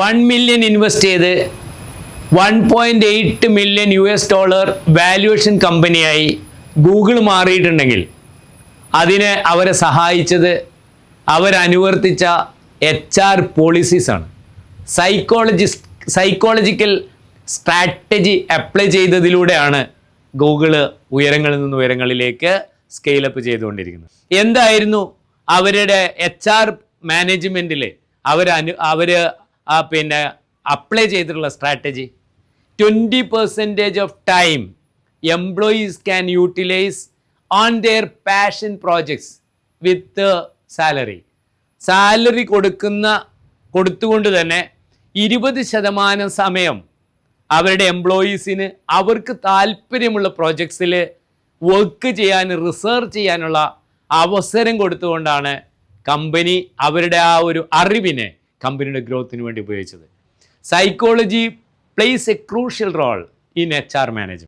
1 million invest ചെയ്ത് $1.8 million valuation കമ്പനിയായി Google മാറിയിട്ടുണ്ടെങ്കിൽ അതിനെ അവരെ സഹായിച്ചത് അവരനുവർത്തിച്ച HR പോളിസീസാണ്. സൈക്കോളജിക്കൽ സ്ട്രാറ്റജി അപ്ലൈ ചെയ്തതിലൂടെയാണ് ഗൂഗിള് ഉയരങ്ങളിൽ നിന്ന് ഉയരങ്ങളിലേക്ക് സ്കെയിലപ്പ് ചെയ്തുകൊണ്ടിരിക്കുന്നത്. എന്തായിരുന്നു അവരുടെ HR മാനേജ്മെൻറ്റിൽ അവർ അപ്ലൈ ചെയ്തിട്ടുള്ള strategy? 20% of time employees can utilise on their passion projects with salary കൊടുത്തുകൊണ്ട് തന്നെ 20% സമയം അവരുടെ എംപ്ലോയീസിന് അവർക്ക് താല്പര്യമുള്ള പ്രോജക്ട്സിൽ വർക്ക് ചെയ്യാൻ, റിസർച്ച് ചെയ്യാനുള്ള അവസരം കൊടുത്തുകൊണ്ടാണ് കമ്പനി അവരുടെ ആ ഒരു അറിവിനെ കമ്പനിയുടെ ഗ്രോത്തിന് വേണ്ടി ഉപയോഗിച്ചത്. Psychology plays a crucial role in HR management.